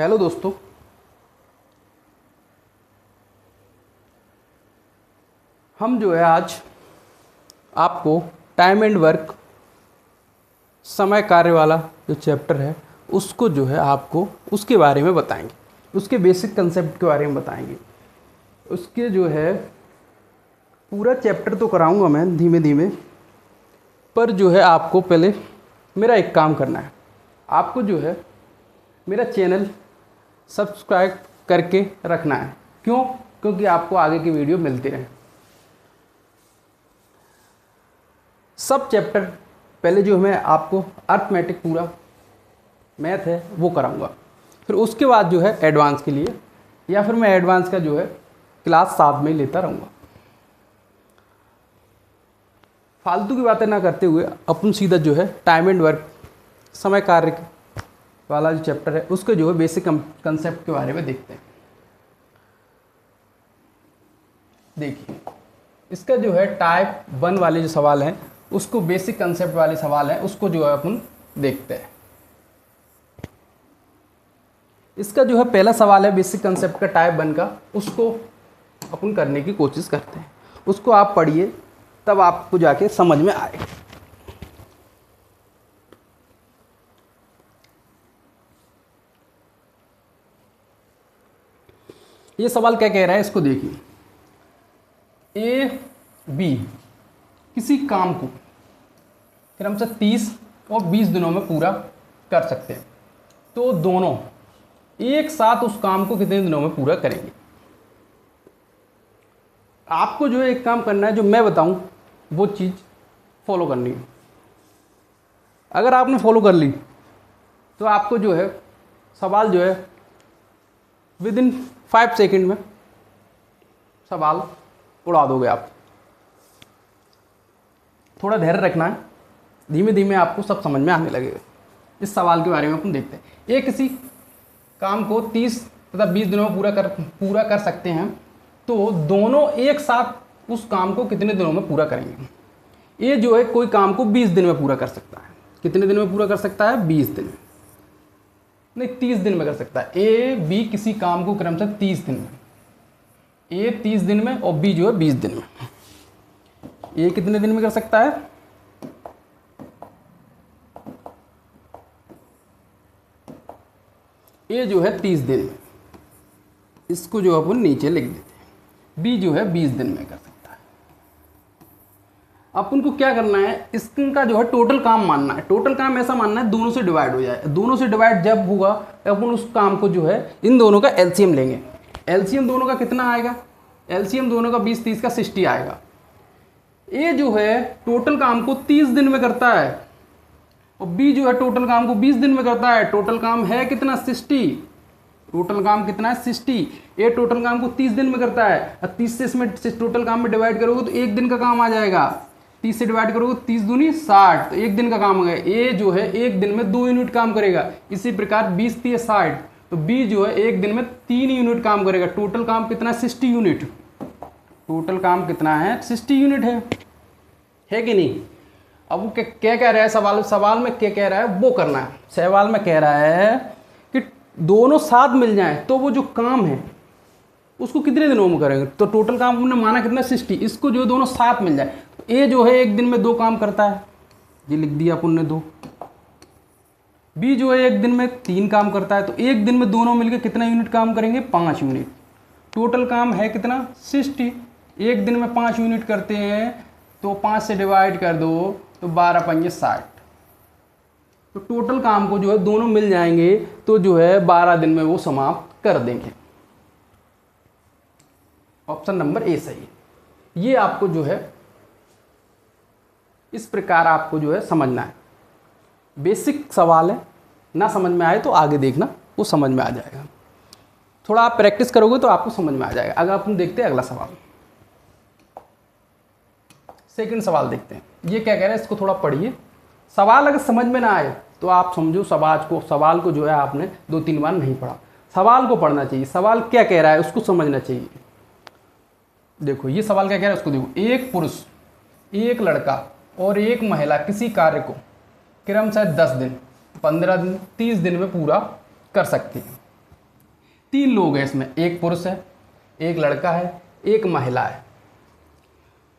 Hello दोस्तों, हम जो है आज आपको टाइम एंड वर्क समय कार्य वाला जो चैप्टर है उसको जो है आपको उसके बारे में बताएंगे, उसके बेसिक कंसेप्ट के बारे में बताएंगे। उसके जो है पूरा चैप्टर तो कराऊंगा मैं धीमे धीमे, पर जो है आपको पहले मेरा एक काम करना है। आपको जो है मेरा चैनल सब्सक्राइब करके रखना है। क्यों? क्योंकि आपको आगे की वीडियो मिलती रहे। सब चैप्टर पहले जो मैं आपको अर्थमेटिक पूरा मैथ है वो कराऊंगा, फिर उसके बाद जो है एडवांस के लिए, या फिर मैं एडवांस का जो है क्लास 7 में लेता रहूँगा। फालतू की बातें ना करते हुए अपन सीधा जो है टाइम एंड वर्क समय कार्य वाला जो चैप्टर है उसके जो है बेसिक कंसेप्ट के बारे में देखते हैं। देखिए, इसका जो है टाइप 1 वाले जो सवाल हैं उसको, बेसिक कंसेप्ट वाले सवाल हैं उसको जो है अपन देखते हैं। इसका जो है पहला सवाल है बेसिक कंसेप्ट का टाइप 1 का, उसको अपन करने की कोशिश करते हैं। उसको आप पढ़िए तब आपको जाके समझ में आए। ये सवाल क्या कह रहा है इसको देखिए। ए बी किसी काम को क्रमशः 30 और 20 दिनों में पूरा कर सकते हैं, तो दोनों एक साथ उस काम को कितने दिनों में पूरा करेंगे। आपको जो है एक काम करना है, जो मैं बताऊं वो चीज़ फॉलो करनी है। अगर आपने फॉलो कर ली तो आपको जो है सवाल जो है विदिन 5 सेकंड में सवाल उड़ा दोगे आप। थोड़ा धैर्य रखना है, धीमे धीमे आपको सब समझ में आने लगेगा। इस सवाल के बारे में अपन देखते हैं। एक किसी काम को 30 तथा 20 दिनों में पूरा कर सकते हैं, तो दोनों एक साथ उस काम को कितने दिनों में पूरा करेंगे। ये जो है कोई काम को 20 दिन में पूरा कर सकता है। कितने दिन में पूरा कर सकता है? 20 दिन में, नहीं 30 दिन में कर सकता है। ए बी किसी काम को क्रमशः 30 दिन में, ए 30 दिन में और बी जो है 20 दिन में। ए कितने दिन में कर सकता है? ए जो है 30 दिन में, इसको जो अपन नीचे लिख देते हैं। बी जो है 20 दिन में कर सकता है। अपन को क्या करना है, इसका जो है टोटल काम मानना है। टोटल काम ऐसा मानना है दोनों से डिवाइड हो जाए। दोनों से डिवाइड जब होगा अपन उस काम को जो है इन दोनों का एलसीएम लेंगे। एलसीएम दोनों का कितना आएगा? एलसीएम दोनों का 20 30 का 60 आएगा। ए जो है टोटल काम को 30 दिन में करता है और बी जो है टोटल काम को 20 दिन में करता है। टोटल काम है कितना? 60। टोटल काम कितना है? 60। ए टोटल काम को 30 दिन में करता है और 30 से इसमें टोटल काम में डिवाइड करोगे तो एक दिन का काम आ जाएगा। 30 से डिवाइड करोगे 30 दूनी 60, तो एक दिन का काम हो गया। ए जो है एक दिन में 2 यूनिट काम करेगा। इसी प्रकार 20 30 60, तो बी जो है एक दिन में 3 यूनिट काम करेगा। टोटल काम कितना? 60 यूनिट। टोटल काम कितना है? 60 यूनिट है कि नहीं? अब वो क्या कह रहा है सवाल में क्या कह रहा है वो करना है। सवाल में कह रहा है कि दोनों साथ मिल जाएं तो वो जो काम है उसको कितने दिनों में करेंगे। तो टोटल काम हमने माना कितना? 60। इसको जो दोनों साथ मिल जाए, तो ए जो है एक दिन में 2 काम करता है, ये लिख दिया अपन ने 2। बी जो है एक दिन में 3 काम करता है, तो एक दिन में दोनों मिलकर कितना यूनिट काम करेंगे? 5 यूनिट। टोटल काम है कितना? 60। एक दिन में 5 यूनिट करते हैं तो 5 से डिवाइड कर दो तो 12 पंजे 60। तो टोटल काम को जो है दोनों मिल जाएंगे तो जो है 12 दिन में वो समाप्त कर देंगे। ऑप्शन नंबर ए सही है। ये आपको जो है इस प्रकार आपको जो है समझना है। बेसिक सवाल है, ना समझ में आए तो आगे देखना, वो समझ में आ जाएगा। थोड़ा आप प्रैक्टिस करोगे तो आपको समझ में आ जाएगा। अगर अपन देखते हैं अगला सवाल, सेकंड सवाल देखते हैं। ये क्या कह रहा है इसको थोड़ा पढ़िए। सवाल अगर समझ में ना आए तो आप समझो सवाल को जो है आपने 2-3 बार नहीं पढ़ा। सवाल को पढ़ना चाहिए। सवाल क्या कह रहा है उसको समझना चाहिए। देखो ये सवाल क्या कह रहा है उसको देखो। एक पुरुष, एक लड़का और एक महिला किसी कार्य को क्रमशः 10 दिन, 15 दिन, 30 दिन में पूरा कर सकते हैं। 3 लोग हैं इसमें, एक पुरुष है, एक लड़का है, एक महिला है।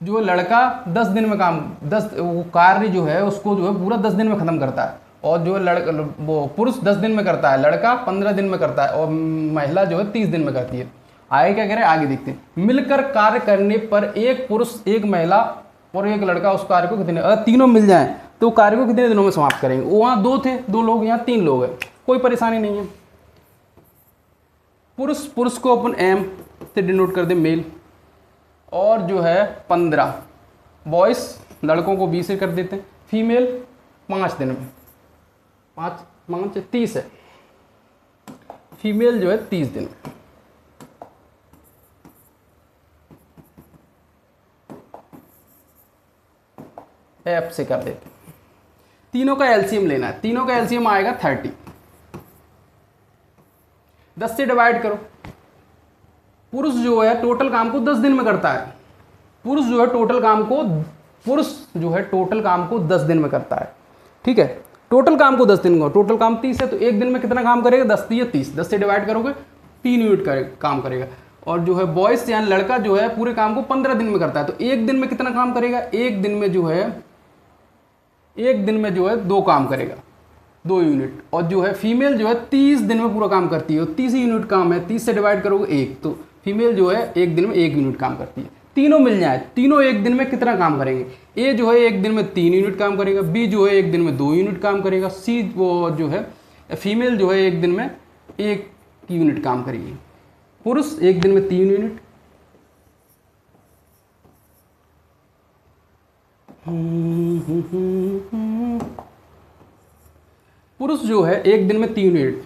जो लड़का 10 दिन में काम 10 वो कार्य जो है उसको जो है पूरा 10 दिन में ख़त्म करता है, और जो लड़का वो पुरुष 10 दिन में करता है, लड़का 15 दिन में करता है, और महिला जो है 30 दिन में करती है। आगे क्या कह रहे हैं, आगे देखते हैं। मिलकर कार्य करने पर एक पुरुष, एक महिला और एक लड़का उस कार्य को कितने, अगर तीनों मिल जाएं तो कार्य को कितने दिनों में समाप्त करेंगे। वहाँ 2 थे, 2 लोग, यहाँ 3 लोग हैं, कोई परेशानी नहीं है। पुरुष को अपन एम से डिनोट कर दे, मेल, और जो है 15 बॉयज़, लड़कों को 20 से कर देते हैं, फीमेल 5 दिन में, 5 30 है, फीमेल जो है 30 दिन में। एफ से कर देते हैं। तीनों का एलसीएम लेना है, तीनों का एलसीएम आएगा 30। 10 से डिवाइड करो। पुरुष जो है टोटल काम को 10 दिन में करता है, पुरुष जो है टोटल काम को 10 दिन में करता है, ठीक है। टोटल काम को 10 दिन में, टोटल काम 30 है, तो एक दिन में कितना काम करेगा, 10 या 30, 10 से डिवाइड करोगे 3 यूनिट काम करेगा। और जो है बॉयज़ यानी लड़का जो है पूरे काम को 15 दिन में करता है, तो एक दिन में कितना काम करेगा, एक दिन में जो है 2 काम करेगा, 2 यूनिट। और जो है फीमेल जो है 30 दिन में पूरा काम करती है, 30 यूनिट काम है, 30 से डिवाइड करोगे 1, तो फीमेल जो है एक दिन में 1 यूनिट काम करती है। तीनों मिल जाए, तीनों एक दिन में कितना काम करेंगे, ए जो है एक दिन में 3 यूनिट काम करेगा, बी जो है एक दिन में 2 यूनिट काम करेगा, सी वो जो है फीमेल जो है एक दिन में 1 यूनिट काम करेगी, पुरुष एक दिन में 3 यूनिट। पुरुष जो है एक दिन में 3 यूनिट,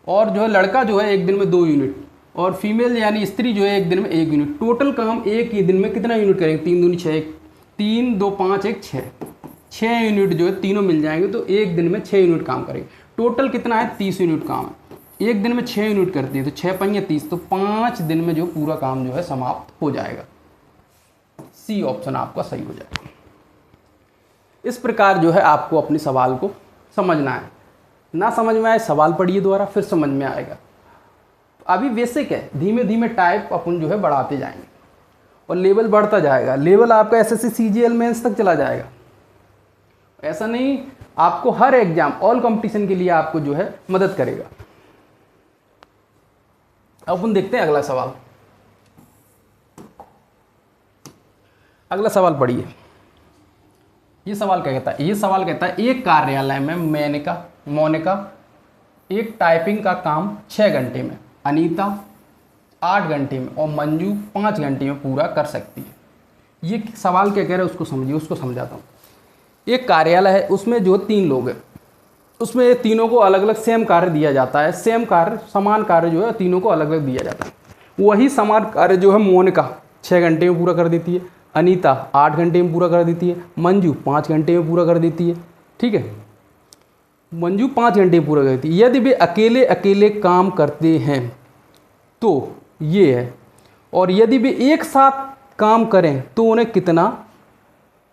और जो है लड़का जो है एक दिन में 2 यूनिट, और फीमेल यानी स्त्री जो है एक दिन में 1 यूनिट। टोटल काम एक ही दिन में कितना यूनिट करेंगे, 3 दूनी 6, 3 2 5 1 6 यूनिट जो है तीनों मिल जाएंगे, तो एक दिन में 6 यूनिट काम करेंगे। टोटल कितना है, 30 यूनिट काम है, एक दिन में 6 यूनिट करती है, तो 6 5 30, तो 5 दिन में जो पूरा काम जो है समाप्त हो जाएगा। सी ऑप्शन आपका सही हो जाएगा। इस प्रकार जो है आपको अपने सवाल को समझना है, ना समझ में आए सवाल पढ़िए दोबारा, फिर समझ में आएगा। अभी बेसिक है, धीमे धीमे टाइप अपन जो है बढ़ाते जाएंगे और लेवल बढ़ता जाएगा। लेवल आपका एसएससी सीजीएल मेंस तक चला जाएगा। ऐसा नहीं, आपको हर एग्जाम ऑल कंपटीशन के लिए आपको जो है मदद करेगा। अब अपन देखते हैं अगला सवाल। अगला सवाल पढ़िए। ये सवाल क्या कहता है, ये सवाल कहता है एक कार्यालय में मोनिका एक टाइपिंग का काम 6 घंटे में, अनीता 8 घंटे में और मंजू 5 घंटे में पूरा कर सकती है। ये सवाल क्या कह रहे हैं उसको समझिए, उसको समझाता हूँ। एक कार्यालय है, उसमें जो 3 लोग हैं, उसमें तीनों को अलग अलग सेम कार्य दिया जाता है। सेम कार्य, समान कार्य जो है तीनों को अलग अलग दिया जाता है। वही समान कार्य जो है मोनिका 6 घंटे में पूरा कर देती है, अनीता 8 घंटे में पूरा कर देती है, मंजू 5 घंटे में पूरा कर देती है, ठीक है। मंजू 5 घंटे में पूरा कर देती है। यदि वे अकेले अकेले काम करते हैं तो ये है, और यदि वे एक साथ काम करें तो उन्हें कितना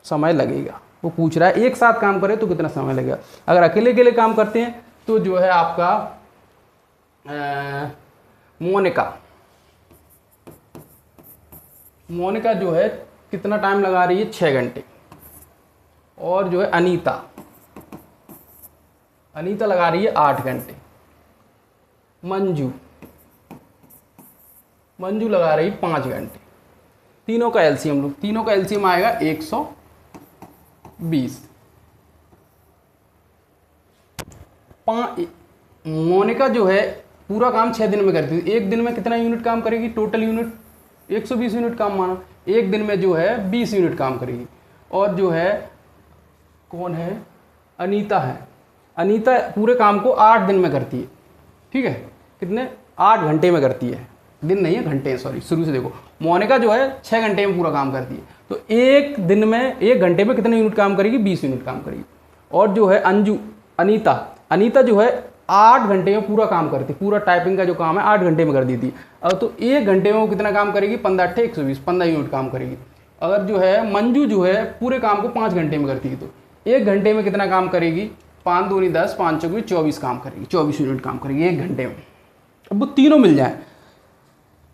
समय लगेगा। वो पूछ रहा है एक साथ काम करें तो कितना समय लगेगा। अगर अकेले अकेले काम करते हैं तो जो है आपका मोनिका जो है कितना टाइम लगा रही है, 6 घंटे। और जो है अनीता लगा रही है 8 घंटे। मंजू लगा रही है 5 घंटे। तीनों का एलसीएम लो, तीनों का एलसीएम आएगा 120। मोनिका जो है पूरा काम 6 दिन में करती है, एक दिन में कितना यूनिट काम करेगी, टोटल यूनिट 120 यूनिट काम माना, एक दिन में जो है 20 यूनिट काम करेगी। और जो है कौन है, अनीता है। अनीता पूरे काम को 8 दिन में करती है, ठीक है। कितने, 8 घंटे में करती है, दिन नहीं है घंटे, सॉरी शुरू से देखो। मोनिका जो है 6 घंटे में पूरा काम करती है, तो एक दिन में 1 घंटे में कितने यूनिट काम करेगी, 20 यूनिट काम करेगी। और जो है अनीता जो है 8 घंटे में पूरा काम करती है, पूरा टाइपिंग का जो काम है 8 घंटे में कर दी थी। अब तो 1 घंटे में वो कितना काम करेगी, 15 8 120, 15 यूनिट काम करेगी। अगर जो है मंजू जो है पूरे काम को 5 घंटे में करती है, तो 1 घंटे में कितना काम करेगी, 5 दूनी 10, 5 चौकी 24 काम करेगी, 24 यूनिट काम करेगी 1 घंटे में। अब वो तीनों मिल जाए,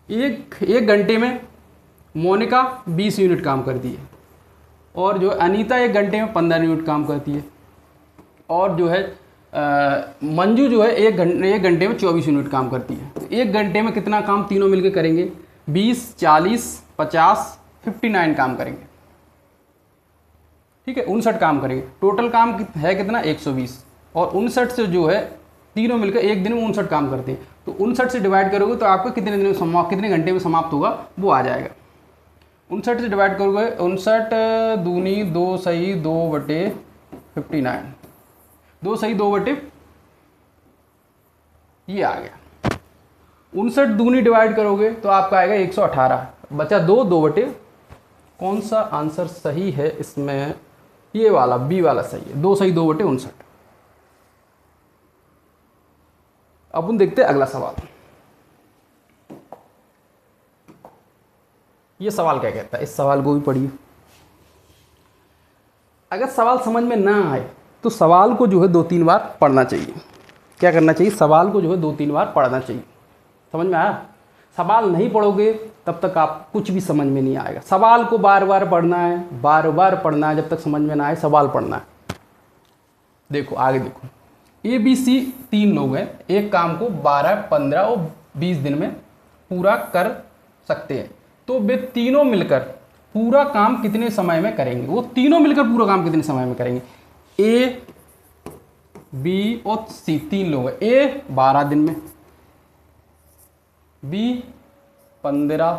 एक घंटे में मोनिका 20 यूनिट काम करती है, और जो अनीता 1 घंटे में 15 यूनिट काम करती है, और जो है मंजू जो है 1 घंटे में 24 यूनिट काम करती है। तो 1 घंटे में कितना काम तीनों मिलकर करेंगे? 20, 40, 50, 59 काम करेंगे। ठीक है, 59 काम करेंगे। टोटल काम है कितना? 120, और 59 से जो है तीनों मिलकर एक दिन में 59 काम करते हैं। तो 59 से डिवाइड करोगे तो आपको कितने दिन में कितने घंटे में समाप्त होगा वो आ जाएगा। 59 से डिवाइड करोगे, 59 दूनी 2 सही 2/59, 2 सही 2 ये आ गया। 59 दूनी डिवाइड करोगे तो आपका आएगा 118, बचा 2 कौन सा आंसर सही है इसमें? ये वाला बी वाला सही है, 2 सही 2/59। अब हम देखते हैं अगला सवाल। ये सवाल क्या कहता है, इस सवाल को भी पढ़िए। अगर सवाल समझ में ना आए तो सवाल को जो है 2-3 बार पढ़ना चाहिए। क्या करना चाहिए? सवाल को जो है 2-3 बार पढ़ना चाहिए। समझ में आया? सवाल नहीं पढ़ोगे तब तक आप कुछ भी समझ में नहीं आएगा। सवाल को बार बार पढ़ना है, बार बार पढ़ना है, जब तक समझ में ना आए सवाल पढ़ना है। देखो आगे देखो, ABC 3 लोग हैं, एक काम को 12, 15 और 20 दिन में पूरा कर सकते हैं। तो वे तीनों मिलकर पूरा काम कितने समय में करेंगे? वो तीनों मिलकर पूरा काम कितने समय में करेंगे? A, B और C 3 लोग हैं। A 12 दिन में, B 15,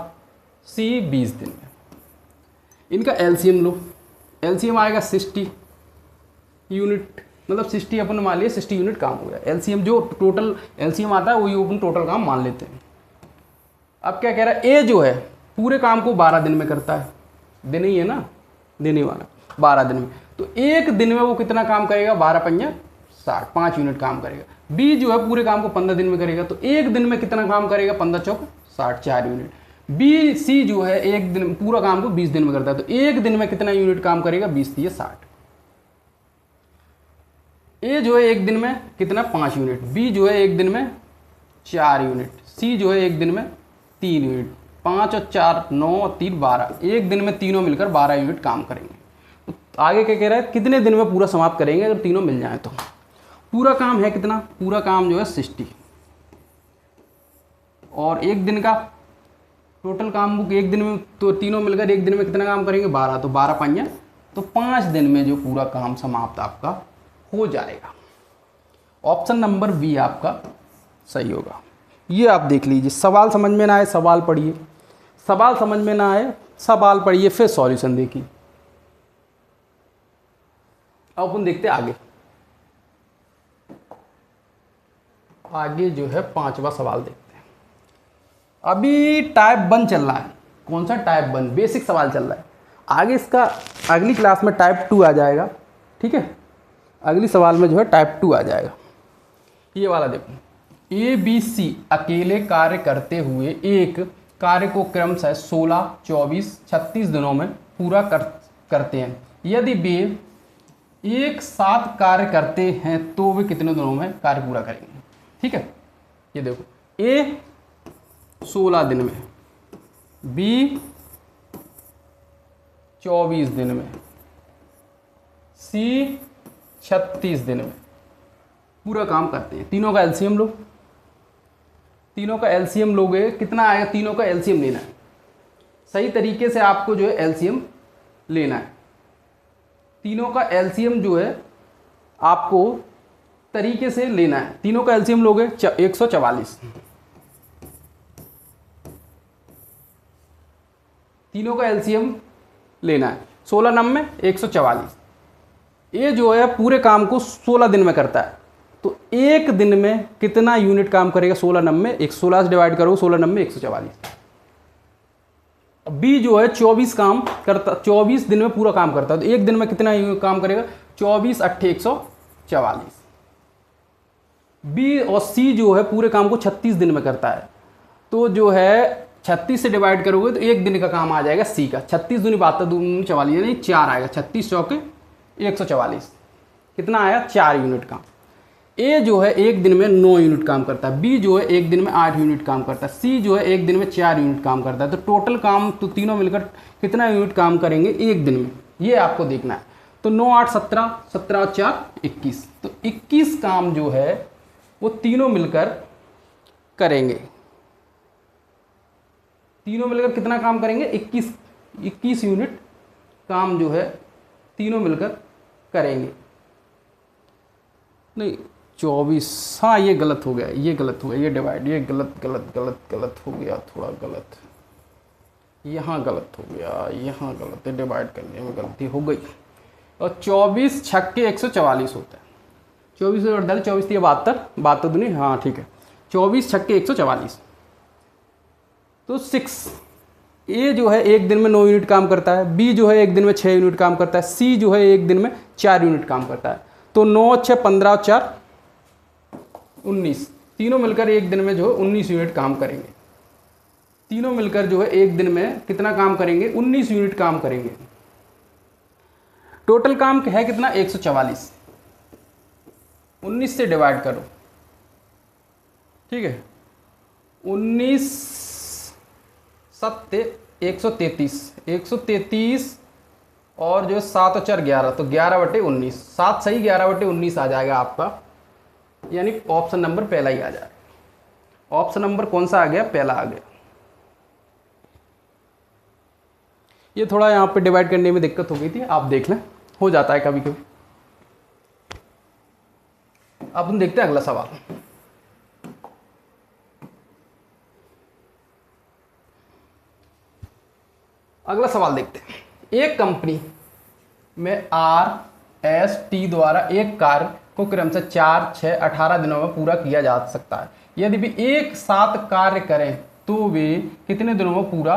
C 20 दिन में। इनका एलसीएम लो, एलसीएम आएगा 60 यूनिट, मतलब 60 अपन मान लिए 60 यूनिट काम हो गया। एलसीएम जो टोटल एलसीएम आता है वही अपन टोटल काम मान लेते हैं। अब क्या कह रहा है? ए जो है पूरे काम को 12 दिन में करता है, दिन ही है ना, दिन ही वाला 12 दिन में। तो एक दिन में वो कितना काम करेगा? 12 पंजा 60, 5 यूनिट काम करेगा। बी जो है पूरे काम को 15 दिन में करेगा, तो एक दिन में कितना काम करेगा? 15 चौक 60, 4 यूनिट। बी सी जो है एक दिन पूरा काम को 20 दिन में करता है, तो एक दिन में कितना यूनिट काम करेगा? 20 3 60। ए जो है एक दिन में कितना? 5 यूनिट। बी जो है एक दिन में 4 यूनिट। सी जो है एक दिन में 3 यूनिट। 5 और 4 9 और 3 12, एक दिन में तीनों मिलकर 12 यूनिट काम करेंगे। तो आगे क्या कह रहा है? कितने दिन में पूरा समाप्त करेंगे अगर तीनों मिल जाए? तो पूरा काम है कितना? पूरा काम जो है 60, और एक दिन का टोटल काम बुक एक दिन में, तो तीनों मिलकर एक दिन में कितना काम करेंगे? 12, तो 12 5, तो 5 दिन में जो पूरा काम समाप्त आपका हो जाएगा। ऑप्शन नंबर बी आपका सही होगा। ये आप देख लीजिए। सवाल समझ में ना आए सवाल पढ़िए, सवाल समझ में ना आए सवाल पढ़िए, फिर सॉल्यूशन देखिए। अब अपन देखते हैं आगे। आगे जो है 5वां सवाल देखते हैं। अभी टाइप 1 चल रहा है। कौन सा? टाइप 1 बेसिक सवाल चल रहा है। आगे इसका अगली क्लास में टाइप 2 आ जाएगा। ठीक है, अगली सवाल में जो है टाइप 2 आ जाएगा। ये वाला देखो, ABC अकेले कार्य करते हुए एक कार्य को क्रमशः 16, 24, 36 दिनों में पूरा करते हैं। यदि वे एक साथ कार्य करते हैं तो वे कितने दिनों में कार्य पूरा करेंगे? ठीक है, ये देखो, A 16 दिन में, B 24 दिन में, C 36 दिन में पूरा काम करते हैं। तीनों का एलसीएम लो, तीनों का एलसीएम लोगे कितना आएगा? तीनों का एलसीएम लेना है। सही तरीके से आपको जो है एलसीएम लेना है। तीनों का एलसीएम जो है आपको तरीके से लेना है। तीनों का एलसीएम लोगे 144, तीनों का एलसीएम लेना है। 16 नम में 144। ये जो है पूरे काम को 16 दिन में करता है, तो एक दिन में कितना यूनिट काम करेगा? 16 नम में 116 से डिवाइड करो, 16 नम में 144। बी जो है 24 काम करता, 24 दिन में पूरा काम करता है, तो एक दिन में कितना काम करेगा? 24 8 144। बी और सी जो है पूरे काम को 36 दिन में करता है, तो जो है 36 से डिवाइड करोगे तो एक दिन का काम आ जाएगा सी का। 36 दूनी 72 दूनी 44, यानी 4 आएगा। 36 चौके 144, कितना आया? 4 यूनिट का। ए जो है एक दिन में 9 यूनिट काम करता है, बी जो है एक दिन में 8 यूनिट काम करता है, सी जो है एक दिन में 4 यूनिट काम करता है। तो टोटल काम तो तीनों मिलकर कितना यूनिट काम करेंगे एक दिन में, ये आपको देखना है। तो 9 8 17, 17 और 4 21, तो 21 काम जो है वो तीनों मिलकर करेंगे। तीनों मिलकर कितना काम करेंगे? 21 यूनिट काम जो है तीनों मिलकर करेंगे। नहीं 24, हाँ ये गलत हो गया, ये गलत हो गया, ये डिवाइड, ये गलत गलत गलत गलत हो गया, थोड़ा गलत, यहाँ गलत हो गया, यहाँ गलत है, डिवाइड करने में गलती हो गई। और 24 छक्के 144 होता है, 24 से 48, 24 थी 72, 72 दूनी, हाँ ठीक है, 24 छक्के 144। तो 6, ए जो है एक दिन में 9 यूनिट काम करता है, बी जो है एक दिन में 6 यूनिट काम करता है, सी जो है एक दिन में 4 यूनिट काम करता है। तो 9 6 15 और 4 19, तीनों मिलकर एक दिन में जो है 19 यूनिट काम करेंगे। तीनों मिलकर जो है एक दिन में कितना काम करेंगे? 19 यूनिट काम करेंगे। टोटल काम है कितना? 144, 19 से डिवाइड करो, ठीक है, 19 7 133, 133 और जो 7 और 4 11, तो 11/19, 7 सही 11/19 आ जाएगा आपका, यानी ऑप्शन नंबर पहला ही आ जाएगा। ऑप्शन नंबर कौन सा आ गया? पहला आ गया। ये थोड़ा यहाँ पे डिवाइड करने में दिक्कत हो गई थी, आप देख लें, हो जाता है कभी कभी। अब हम देखते हैं अगला सवाल। अगला सवाल देखते हैं। एक कंपनी में RST द्वारा एक कार्य को क्रमशः 4 6 18 दिनों में पूरा किया जा सकता है। यदि वे एक साथ कार्य करें तो वे कितने दिनों में पूरा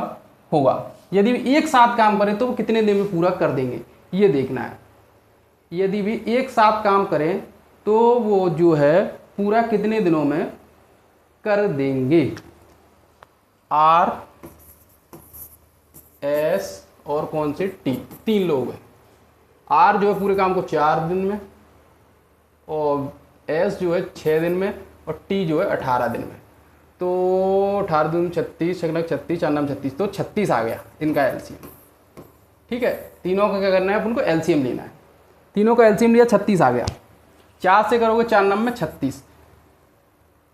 होगा? यदि वे एक साथ काम करें तो वो कितने दिन में पूरा कर देंगे, ये देखना है। यदि वे एक साथ काम करें तो वो जो है पूरा कितने दिनों में कर देंगे? R S और कौन से T, 3 लोग हैं। R जो है पूरे काम को 4 दिन में, और S जो है 6 दिन में, और T जो है 18 दिन में। तो 18 दूनी 36, 36, 4 9 36, तो 36 आ गया इनका एलसीएम। ठीक है, तीनों का क्या करना है? अपन को एलसीएम लेना है। तीनों का एलसीएम लिया, 36 आ गया। 4 से करोगे 4 9 में 36।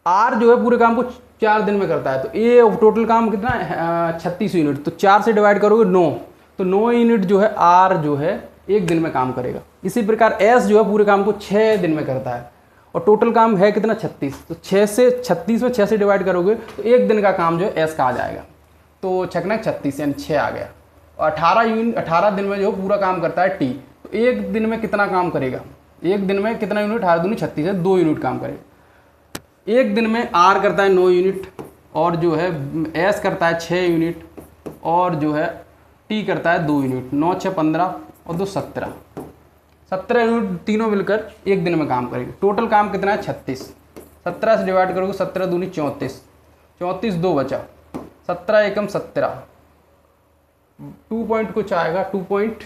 R जो है पूरे काम को 4 दिन में करता है, तो ये टोटल काम कितना है? 36 यूनिट। तो 4 से डिवाइड करोगे 9, तो 9 यूनिट जो है R जो है एक दिन में काम करेगा। इसी प्रकार S जो है पूरे काम को 6 दिन में करता है, और टोटल काम है कितना? 36। तो 6 से 36 में 6 से डिवाइड करोगे तो एक दिन का काम जो है S का आ जाएगा। तो छकना 36 यानी 6 आ गया। और 18 दिन में जो पूरा काम करता है T, तो एक दिन में कितना काम करेगा? एक दिन में कितना यूनिट? 18 दूनी 36 है, 2 यूनिट काम करेगा। एक दिन में R करता है 9 यूनिट, और जो है S करता है 6 यूनिट, और जो है T करता है 2 यूनिट। 9 6 15 और 2 17, 17 यूनिट तीनों मिलकर एक दिन में काम करेंगे। टोटल काम कितना है? 36। 17 से डिवाइड करोगे, 17 दूनी 34, 34 2 बचा, 17 एकम 17, 2 पॉइंट कुछ आएगा, 2 पॉइंट,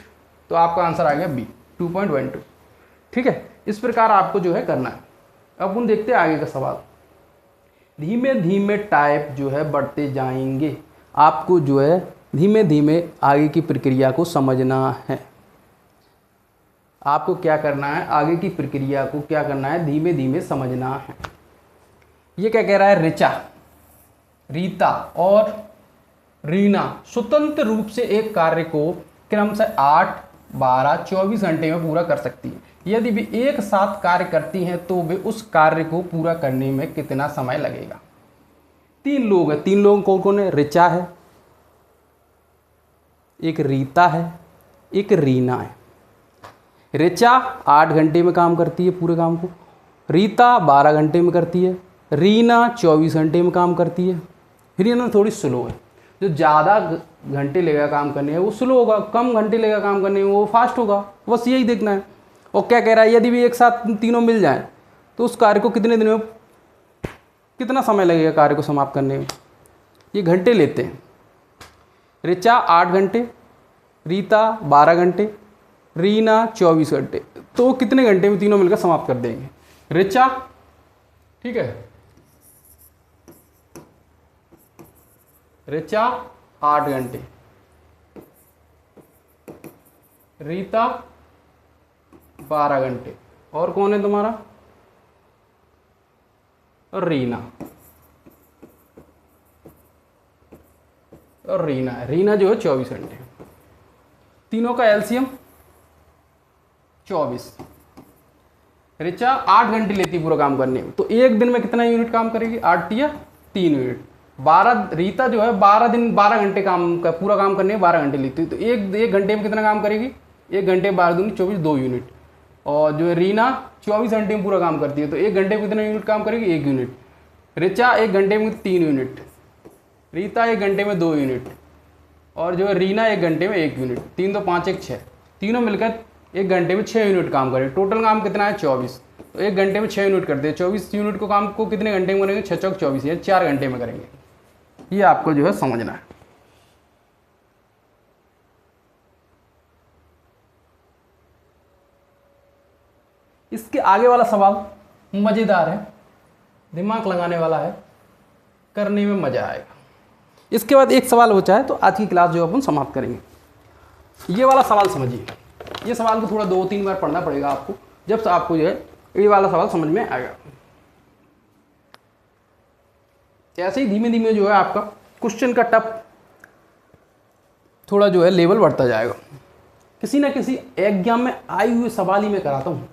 तो आपका आंसर आ गया B, 2.12। ठीक है, इस प्रकार आपको जो है करना है। अब हम देखते हैं आगे का सवाल। धीमे धीमे टाइप जो है बढ़ते जाएंगे। आपको जो है धीमे धीमे आगे की प्रक्रिया को समझना है। आपको क्या करना है? आगे की प्रक्रिया को क्या करना है? धीमे धीमे समझना है। ये क्या कह रहा है? ऋचा, रीता और रीना स्वतंत्र रूप से एक कार्य को क्रमशः 8 12 24 घंटे में पूरा कर सकती है। यदि वे एक साथ कार्य करती हैं तो वे उस कार्य को पूरा करने में कितना समय लगेगा? 3 लोग हैं। 3 लोग कौन कौन है? ऋचा है, एक रीता है, एक रीना है। ऋचा 8 घंटे में काम करती है पूरे काम को, रीता 12 घंटे में करती है, रीना 24 घंटे में काम करती है। रीना थोड़ी स्लो है, जो ज़्यादा घंटे लेगा काम करने में वो स्लो होगा, कम घंटे लेगा काम करने में वो फास्ट होगा। बस यही देखना है। और क्या कह रहा है? यदि भी एक साथ तीनों मिल जाएं तो उस कार्य को कितने दिन में, कितना समय लगेगा कार्य को समाप्त करने में? ये घंटे लेते हैं। ऋचा 8 घंटे, रीता 12 घंटे, रीना 24 घंटे, तो कितने घंटे में तीनों मिलकर समाप्त कर देंगे? ऋचा, ठीक है, ऋचा 8 घंटे, रीता 12 घंटे, और कौन है तुम्हारा, रीना, और रीना जो है 24 घंटे। तीनों का एलसीएम 24। ऋचा 8 घंटे लेती पूरा काम करने में, तो एक दिन में कितना यूनिट काम करेगी, 8 या 3 यूनिट। 12, रीता जो है 12 घंटे काम का पूरा काम करने में 12 घंटे लेती है, तो एक घंटे में कितना काम करेगी, 1 घंटे 12 दूनी 24, 2 यूनिट। और जो है रीना 24 घंटे में पूरा काम करती है, तो 1 घंटे में कितना यूनिट काम करेगी, 1 यूनिट। ऋचा 1 घंटे में 3 यूनिट, रीता 1 घंटे में 2 यूनिट, और जो है रीना 1 घंटे में 1 यूनिट। 3 2 5 1 6, तीनों मिलकर 1 घंटे में 6 यूनिट काम करें। टोटल काम कितना है, 24। तो 1 घंटे में 6 यूनिट करते हैं, 24 यूनिट को काम को कितने घंटे में करेंगे, 6 चौक 24, या 4 घंटे में करेंगे। ये आपको जो है समझना है। इसके आगे वाला सवाल मजेदार है, दिमाग लगाने वाला है, करने में मजा आएगा। इसके बाद एक सवाल बचा है, तो आज की क्लास जो अपन समाप्त करेंगे। ये वाला सवाल समझिए, ये सवाल को थोड़ा 2-3 बार पढ़ना पड़ेगा आपको, जब से आपको जो है ये वाला सवाल समझ में आएगा। ऐसे ही धीमे धीमे जो है आपका क्वेश्चन का टफ थोड़ा जो है लेवल बढ़ता जाएगा। किसी ना किसी एग्जाम में आए हुए सवाल ही मैं कराता हूँ,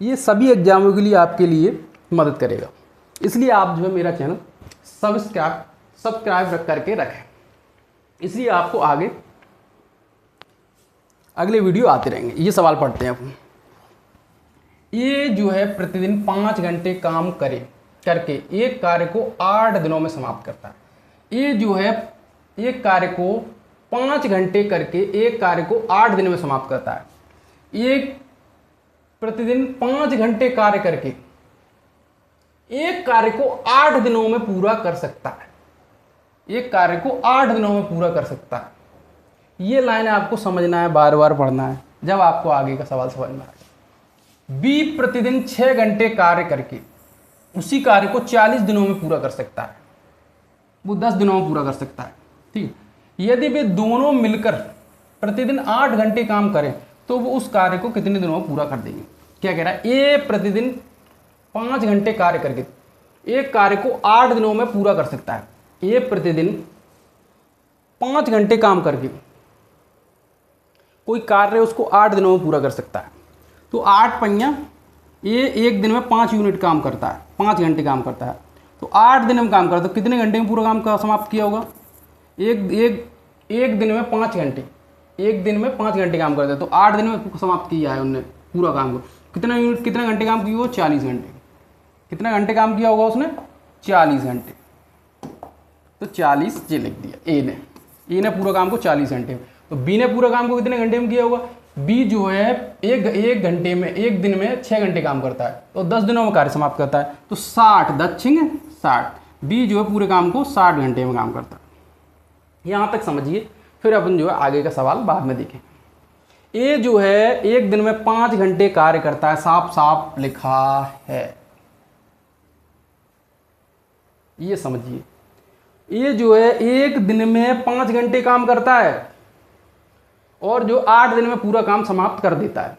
ये सभी एग्जामों के लिए आपके लिए मदद करेगा। इसलिए आप जो है मेरा चैनल सब्सक्राइब करके रखें, इसलिए आपको आगे अगले वीडियो आते रहेंगे। ये सवाल पढ़ते हैं अपन। ये जो है प्रतिदिन 5 घंटे काम करके एक कार्य को 8 दिनों में समाप्त करता है। ये जो है एक कार्य को 5 घंटे करके एक कार्य को 8 दिन में समाप्त करता है। ये प्रतिदिन 5 घंटे कार्य करके एक कार्य को 8 दिनों में पूरा कर सकता है। एक कार्य को 8 दिनों में पूरा कर सकता है। ये लाइन आपको समझना है, बार बार पढ़ना है, जब आपको आगे का सवाल समझ में आएगा। बी प्रतिदिन 6 घंटे कार्य करके उसी कार्य को 40 दिनों में पूरा कर सकता है। वो 10 दिनों में पूरा कर सकता है, ठीक। यदि वे दोनों मिलकर प्रतिदिन 8 घंटे काम करें तो वो उस कार्य को कितने दिनों में पूरा कर देंगे। क्या कह रहा है, ए प्रतिदिन 5 घंटे कार्य करके एक कार्य को 8 दिनों में पूरा कर सकता है। ए प्रतिदिन 5 घंटे काम करके कोई कार्य उसको 8 दिनों में पूरा कर सकता है। तो 8 पंजा, ये एक दिन में 5 यूनिट काम करता है, 5 घंटे काम करता है, तो 8 दिन में काम करता है, तो कितने घंटे में पूरा काम का समाप्त किया होगा। एक दिन में 5 घंटे, एक दिन में 5 घंटे काम करता है, तो 8 दिन में समाप्त किया है उनने पूरा काम को। कितना यूनिट, कितने घंटे काम किया होगा, 40 घंटे। कितना घंटे काम किया होगा उसने, 40 घंटे। तो 40 ये लिख दिया ए ने पूरा काम को 40 घंटे में। तो बी ने पूरा काम को कितने घंटे में किया होगा। बी जो है एक घंटे में, एक दिन में 6 घंटे काम करता है, तो 10 दिनों में कार्य समाप्त करता है। तो 60 दक्षिण 60, बी जो है पूरे काम को 60 घंटे में काम करता है। यहाँ तक समझिए, फिर अपन जो है आगे का सवाल बाद में देखें। ए जो है एक दिन में 5 घंटे कार्य करता है, साफ साफ लिखा है, ये समझिए। ये जो है एक दिन में 5 घंटे काम करता है और जो 8 दिन में पूरा काम समाप्त कर देता है।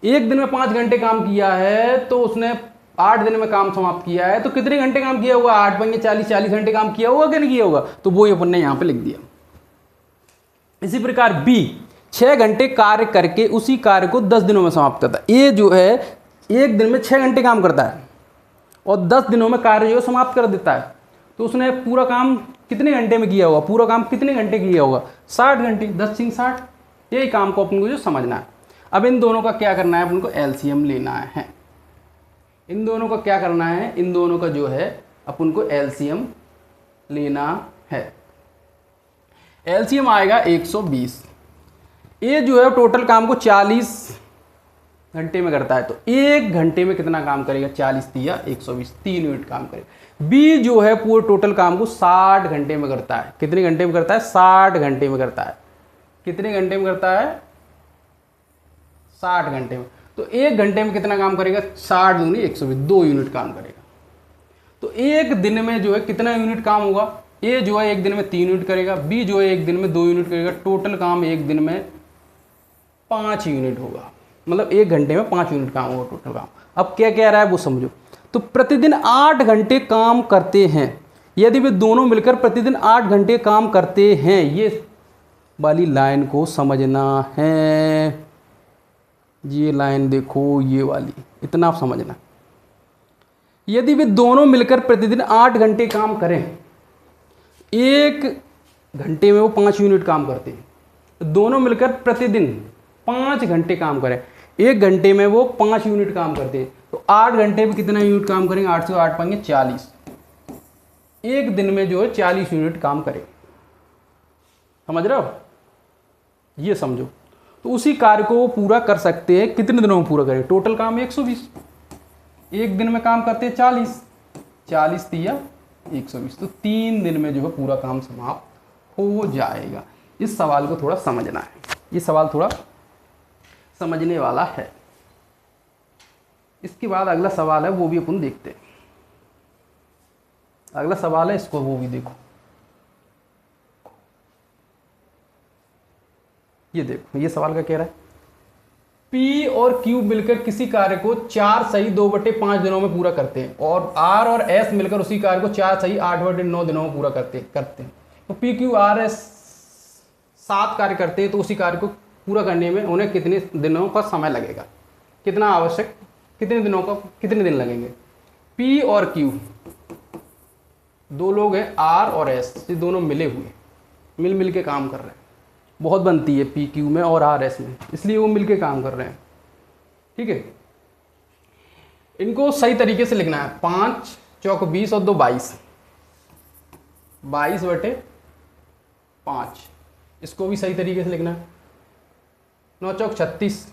एक दिन में 5 घंटे काम किया है तो उसने 8 दिन में काम समाप्त किया है, तो कितने घंटे काम किया होगा, 8 पंजे 40, 40 घंटे काम किया होगा कि नहीं किया होगा। तो वो अपन ने यहाँ पे लिख दिया। इसी प्रकार बी 6 घंटे कार्य करके उसी कार्य को 10 दिनों में समाप्त करता है। ये जो है एक दिन में 6 घंटे काम करता है और 10 दिनों में कार्य जो समाप्त कर देता है, तो उसने पूरा काम कितने घंटे में किया होगा, पूरा काम कितने घंटे किया होगा, 60 घंटे, 10 सिंह 60। यही काम को अपन को जो समझना है। अब इन दोनों का क्या करना है, अपन को एलसीएम लेना है। इन दोनों का क्या करना है, इन दोनों का जो है अपन को एलसीएम लेना है। एलसीएम आएगा 120। ये जो है टोटल काम को 40 घंटे में करता है, तो एक घंटे में कितना काम करेगा, 40 दिया 120, 3 यूनिट काम करेगा। बी जो है पूरे टोटल काम को 60 घंटे में करता है। कितने घंटे में करता है, 60 घंटे में करता है। कितने घंटे में करता है, 60 घंटे में। तो 1 घंटे में कितना काम करेगा, 60 दूनी 120, 2 यूनिट काम करेगा। तो एक दिन में जो है कितना यूनिट काम होगा, ए जो है एक दिन में 3 यूनिट करेगा, बी जो है एक दिन में 2 यूनिट करेगा, टोटल काम एक दिन में 5 यूनिट होगा। मतलब 1 घंटे में 5 यूनिट काम होगा टोटल काम। अब क्या कह रहा है वो समझो। तो प्रतिदिन 8 घंटे काम करते हैं, यदि वे दोनों मिलकर प्रतिदिन 8 घंटे काम करते हैं, ये वाली लाइन को समझना है। ये लाइन देखो, ये वाली, इतना आप समझना। यदि वे दोनों मिलकर प्रतिदिन 8 घंटे काम करें, 1 घंटे में वो 5 यूनिट काम करते हैं, दोनों मिलकर प्रतिदिन 5 घंटे काम करें, 1 घंटे में वो 5 यूनिट काम करते हैं, तो 8 घंटे में कितना यूनिट काम करेंगे, 8 से 8 पाएंगे 40। एक दिन में जो है 40 यूनिट काम करें। समझ रहे हो, ये समझो। तो उसी कार्य को वो पूरा कर सकते हैं, कितने दिनों में पूरा करें, टोटल काम 120, एक दिन में काम करते हैं 40, 40 तिया 120, तो 3 दिन में जो है पूरा काम समाप्त हो जाएगा। इस सवाल को थोड़ा समझना है, ये सवाल थोड़ा समझने वाला है। इसके बाद अगला सवाल है, वो भी अपन देखते हैं। अगला सवाल है, इसको वो भी देखो। ये देखो, ये सवाल का कह रहा है, P और Q मिलकर किसी कार्य को 4 सही 2/5 दिनों में पूरा करते हैं, और R और S मिलकर उसी कार्य को 4 सही 8/9 दिनों में पूरा करते हैं। तो P Q R S 7 कार्य करते हैं, तो उसी कार्य को पूरा करने में उन्हें कितने दिनों का समय लगेगा, कितना आवश्यक, कितने दिनों का, कितने दिन लगेंगे। P और Q दो लोग हैं, R और S, ये दोनों मिले हुए, मिल के काम कर रहे हैं। बहुत बनती है P Q में और R S में, इसलिए वो मिलके काम कर रहे हैं। ठीक है, इनको सही तरीके से लिखना है। 5 चौक 20 और 2 22, 22/5, इसको भी सही तरीके से लिखना है। 9 चौक 36,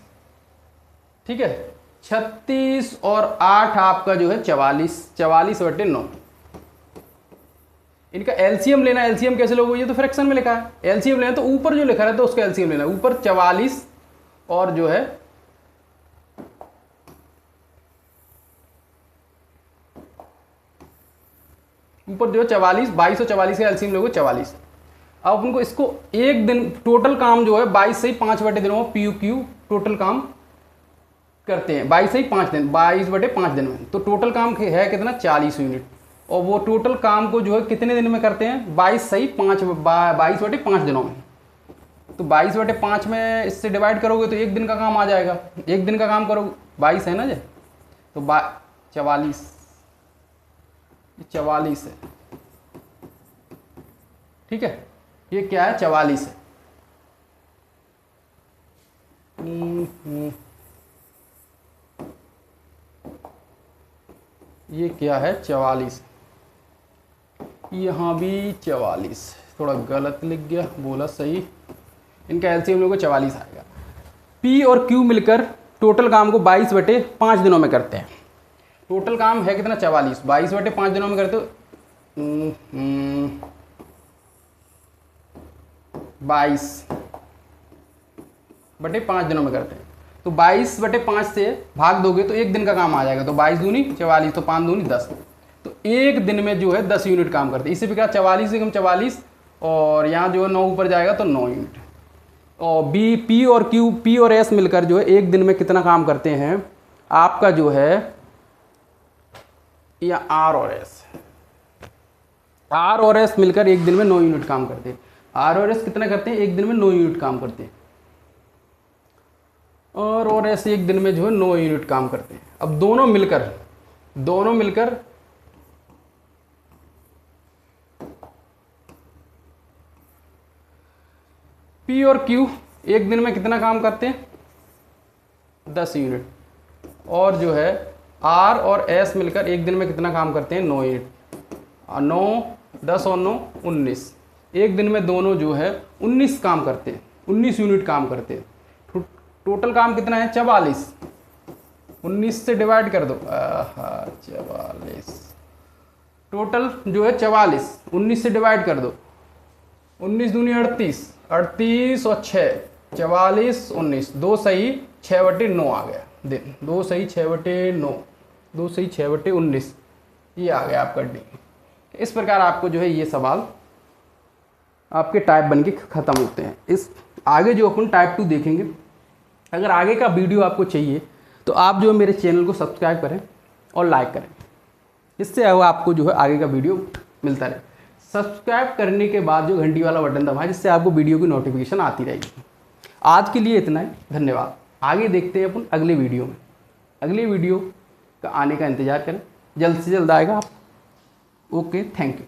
ठीक है, 36 और 8 आपका जो है 44, 44/9। इनका एलसीएम लेना, एलसीएम कैसे लोगे, ये तो फ्रैक्शन में लिखा है, एलसीएम लेना तो ऊपर जो लिखा है तो उसका एलसीएम लेना। ऊपर 44 और जो है ऊपर जो है 44, 22 और 44 का एलसीएम लोगे 44। अब अपन को इसको एक दिन टोटल काम जो है 22 से 5 दिनों में PQ टोटल काम करते हैं, 22 से 5 दिन, 22/5 दिन में। तो टोटल काम है कितना, 40 यूनिट। और वो टोटल काम को जो है कितने दिन में करते हैं, 22 सही 22/5 दिनों में। तो 22/5 में इससे डिवाइड करोगे तो एक दिन का काम आ जाएगा। एक दिन का काम करोगे, 22 है ना जी, तो 44, 44 है, ठीक है, ये क्या है, 44 है। ये क्या है, 44, यहाँ भी 44, थोड़ा गलत लिख गया, बोला सही। इनका एलसीएम लोगों को 44 आएगा। P और Q मिलकर टोटल काम को 22/5 दिनों में करते हैं। टोटल काम है कितना, 44, 22/5 दिनों में करते हो, 22/5 दिनों में करते हैं। तो 22/5 से भाग दोगे तो एक दिन का काम आ जाएगा। तो 22 दूनी 44, तो 5 दूनी 10, तो एक दिन में जो है 10 यूनिट काम करते हैं। इसी प्रकार 44 से कम 44, और यहाँ जो है 9 ऊपर जाएगा तो 9 यूनिट। और P और Q, P और S मिलकर जो है एक दिन में कितना काम करते हैं, आपका जो है या R और S मिलकर एक दिन में 9 यूनिट काम करते हैं। R और S कितना करते हैं, एक दिन में 9 यूनिट काम करते हैं। और S एक दिन में जो है 9 यूनिट काम करते हैं। अब दोनों मिलकर P और Q एक दिन में कितना काम करते हैं, 10 यूनिट। और जो है R और S मिलकर एक दिन में कितना काम करते हैं, 9 यूनिट। 9, 10 और 9, 19। एक दिन में दोनों जो है 19 काम करते हैं, 19 यूनिट काम करते हैं। टोटल काम कितना है, 44। 19 से डिवाइड कर दो, 44। टोटल जो है 44, 19 से डिवाइड कर दो, 19 दूनी 38 और 6, 44, 19, 2 सही 6/9 आ गया। दिन 2 सही 6/9, 2 सही 6/19, ये आ गया आपका डी। इस प्रकार आपको जो है ये सवाल आपके टाइप बन के ख़त्म होते हैं। इस आगे जो अपन टाइप 2 देखेंगे, अगर आगे का वीडियो आपको चाहिए तो आप जो है मेरे चैनल को सब्सक्राइब करें और लाइक करें, इससे आपको जो है आगे का वीडियो मिलता रहे। सब्सक्राइब करने के बाद जो घंटी वाला बटन दबाएं, जिससे आपको वीडियो की नोटिफिकेशन आती रहेगी। आज के लिए इतना ही, धन्यवाद। आगे देखते हैं अपन अगले वीडियो में। अगले वीडियो का आने का इंतज़ार करें, जल्द से जल्द आएगा आप। Okay, thank you.